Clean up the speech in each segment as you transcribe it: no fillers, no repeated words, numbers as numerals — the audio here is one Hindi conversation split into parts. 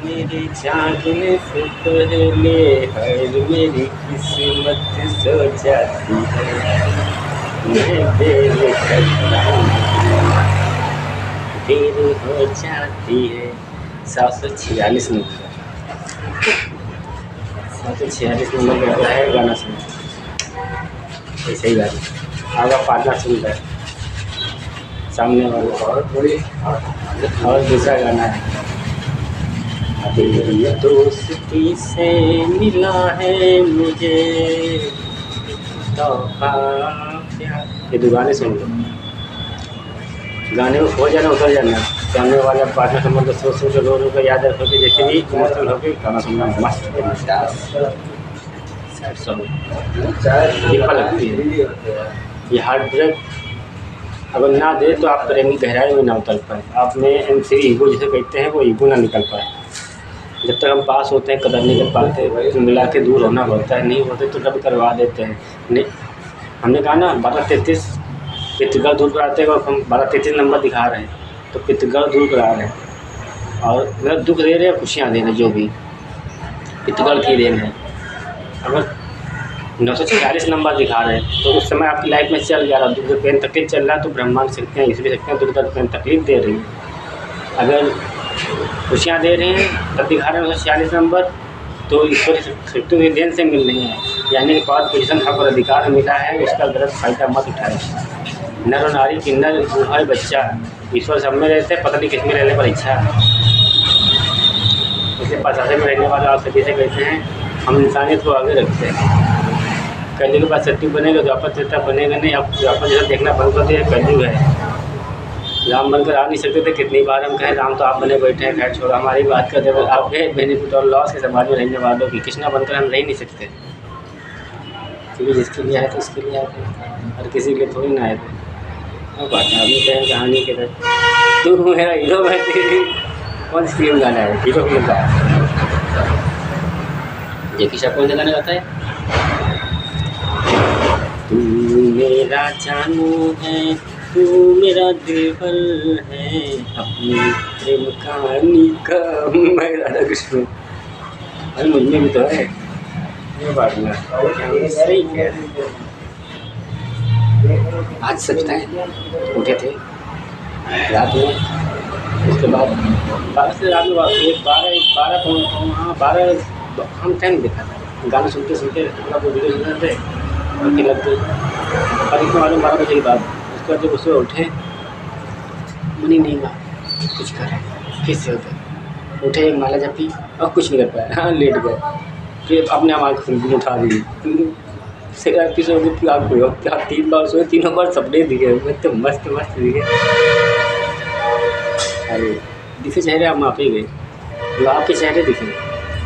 मेरे जागने से पहले हर मेरी किस्मत सो जाती है। मैं देर करता हूँ, देर हो जाती है। 746 नंबर, 746 नंबर का है गाना सुना। ऐसे ही गाना आपका पार्टनर सुन रहा है सामने वाले। और दूसरा गाना है तेरी दोस्ती से मिला है मुझे तोहफा प्यार। ये दो गाने सुन लो, गाने में खो जाना, उतर जाना। सामने वाला पार्टनर समझ लो, सोच रो रो कर याद रखो कि जैसे भी इमोशनल होकर गाना सुनना मस्त सैड सॉन्ग डिप्पा लगती है। ये हार्ट ब्रेक अगर ना दे तो आप प्रेमी गहराई में ना उतर पाए, आप में एमसी ईगो जिसे कहते हैं वो ईगो ना निकल पाए। जब तक हम पास होते हैं कदर नहीं कर पाते, तो मिला के दूर होना होता है, नहीं होते तो कभी करवा देते हैं। नहीं, हमने कहा ना 1233 पितृगढ़ दूर कराते हैं, हम 1233 नंबर दिखा रहे हैं तो पितृगढ़ दूर करा रहे हैं। और अगर दुख दे रहे हैं खुशियाँ दे रहे हैं, जो भी पितृगढ़ की देन है। अगर 946 नंबर दिखा रहे हैं तो उस समय आपकी लाइफ में चल गया रहा, दुख पेन तकलीफ चल रहा है तो ब्रह्मांड शक्तियाँ इस भी शक्तियाँ दुख दर्द पेन तकलीफ दे रही हैं। अगर खुशियाँ दे रहे हैं तब दिखा रहे हैं 946 नंबर, तो ईश्वर शक्तियों की देन से मिल रही है, यानी पाँच पोजिशन हक और अधिकार मिला है, उसका गलत फायदा मत उठाए। नर और नारी, किन्नर, बूढ़ा, बच्चा, ईश्वर सब में रहते हैं, पता नहीं किस में रहने पर इच्छा। इसलिए पचासे में रहने वाले आप सभी से कहते हैं हम इंसानियत को आगे रखते हैं। कलयुग के बाद सत्युग बनेगा, द्वापर त्रेता बनेगा नहीं। अब द्वापर जैसा देखना बंद कर दिया, कलयुग है। राम बनकर आ नहीं सकते थे, कितनी बार हम कहें राम तो आप बने बैठे हैं। खैर छोड़ो, हमारी बात करते हैं आपके बेनिफिट और लॉस के समाज में रहने वालों की। कृष्णा बनकर हम रह नहीं सकते, क्योंकि जिसके लिए आए थे उसके लिए आए थे, और किसी के लिए थोड़ी ना आए थे। अब बात है अपनी कहें कहानी के तरह तू मेरा हीरो है। कौन सी फिल्म गाना है, हीरो फिल्म का जैकी श्रॉफ कौन सा गाना गाता है? तू मेरा जानू है, तू मेरा दिलबर है, अपनी प्रेम कहानी का मैं राधा कृष्ण। अरे मुझ में भी तो है ये बात में, सही कह रहे। आज सच बताएं, उठे थे रात में, उसके बाद 12 से रात में 12 हम टाइम देखा था, गाना सुनते सुनते थोड़ा वो वीडियो सुन रहे थे और फिर लगते और इतना मालूम 12 बजे के बाद। उसके बाद जब उससे उठे मन ही नहीं हुआ कुछ करें, किससे होते उठे, एक माला जपी और कुछ नहीं कर पाया। हाँ लेट गए, फिर अपने आवाज़ फिल्म उठा दी। सेकंड एपिसोड में फिर आपको क्या 3 बार सोए, तीनों बार सपने दिखे, तो मस्त मस्त दिखे। अरे दिखे चेहरे आप माफ ही गए, तो आपके चेहरे दिखे,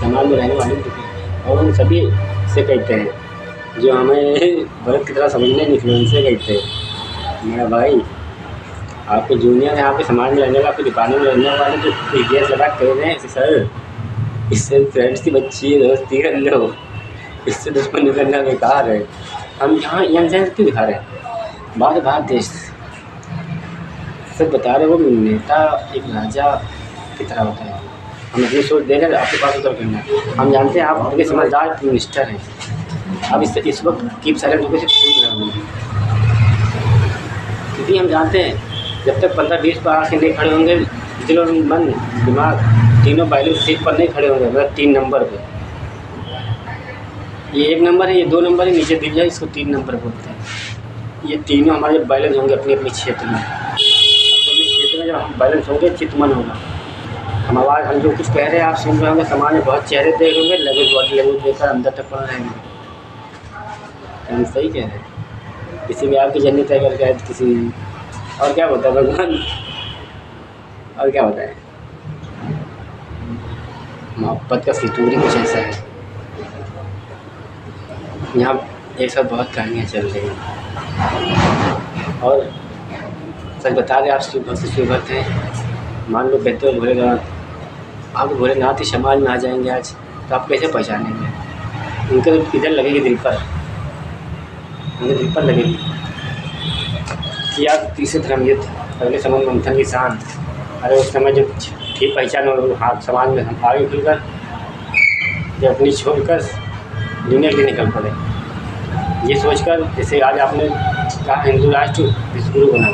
समाज में रहने वाले दिखे। और हम सभी से कहते हैं जो हमें भरत की तरह समझने निकले, उनसे कहते हैं मेरा भाई आपके जूनियर हैं, आपके समाज में रहने वाले, आपके डिपार्टमेंट में रहने वाले जो इतिहास लगा कह रहे हैं सर इससे फ्रेंड्स की बच्ची दोस्ती कर लो, इससे दुश्मन निकलना बेकार है। हम यहाँ यंग जेन क्यों दिखा रहे हैं? भारत देश सब बता रहे, वो नेता एक राजा की तरह होता है। हम अपनी सोच दे रहे हैं, आपके पास उतर करना। हम जानते हैं आप अपने समझदार मिनिस्टर हैं, अब इस वक्त कीप साइलेंट होकर सिर्फ सुन रहे होंगे, क्योंकि हम जानते हैं जब तक 15-20 पर आके नहीं खड़े होंगे, दिल और मन दिमाग तीनों बैलेंस सीट पर नहीं खड़े होंगे, मतलब 3 नंबर पे। ये 1 नंबर है, ये 2 नंबर है, नीचे दिल जाए इसको 3 नंबर बोलते हैं। ये तीनों हमारे बैलेंस होंगे अपने अपने क्षेत्र में। अपने क्षेत्र में जब हम बैलेंस होंगे, चितमन होगा। हम आवाज़, हम जो कुछ कह रहे हैं आप सुन रहे होंगे, समाज में बहुत चेहरे देख होंगे, लैंग्वेज बॉडी लैंग्वेज देखकर अंदर तक पड़ रहेंगे। हम सही कह रहे हैं, किसी भी आपकी जर्नी तय करके आए, किसी और क्या होता है भगवान, और क्या होता है। मोहब्बत का फितूरी कुछ ऐसा है। यहाँ एक साथ बहुत कहानियाँ चल रही हैं, और सच बता रहे आप शिव भक्त हैं। मान लो बेहतर भोलेनाथ, आप भोलेनाथ ही समाज में आ जाएंगे आज, तो आप कैसे पहचानेंगे? उनके तो इधर लगेगी दिल पर, उनके दिल पर लगेगी कि यार तीसरे धर्म युद्ध, पहले समय मंथन की शान। अरे उस समय जो फिर पहचान हाथ समाज में हम आगे खुलकर कि अपनी छोड़कर दुनिया के लिए निकल पड़े। ये सोचकर जैसे आज आपने कहा हिंदू राष्ट्र विश्वगुरु बना,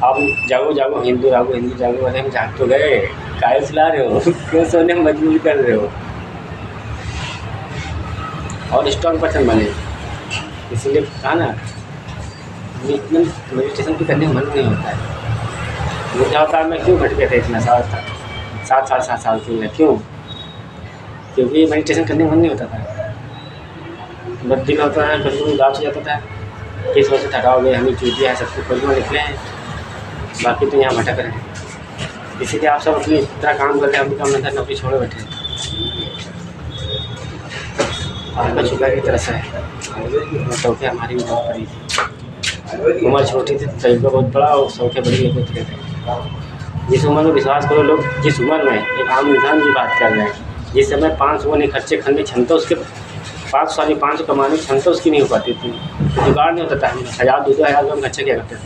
आप जागो जागो हिंदू जागो, अरे हम जाग तो गए, काहे सुला रहे हो, क्यों सोने में मजबूर कर रहे हो। और स्ट्रॉन्ग पर्सन बने, इसीलिए कहा ना मेडिटेशन की करने का मन नहीं होता है। मुझे होता है मैं क्यों घट गया था इतना साल तक, 7 साल के लिए, क्यों? क्योंकि मेडिटेशन करने का मन नहीं होता था। बस दिन होता है कभी उदास हो जाता था, किस वजह से थका हो गए, हमें चूतिया है, सबको खोलने निकले हैं, बाकी तो यहाँ भटक रहे हैं। इसीलिए आप सब अपनी तरह काम करके हम काम नहीं, नौकरी छोड़े बैठे हैं। आपका चुका की तरह से है, शौक़ हमारी भी बहुत बड़ी थी, उम्र छोटी थी, तजुर्बा बहुत बड़ा और शौक़ बड़ी लोग होते थे। जिस उम्र में विश्वास करो लोग, जिस उम्र में एक आम इंसान की बात कर रहे हैं, जिस समय 500 नहीं खर्चे करने की क्षमता उसके, 500 कमाने की क्षमता उसकी नहीं हो पाती थी, जुगाड़ नहीं होता था। 1000 2-2 हज़ार हम खर्चे किया करते थे।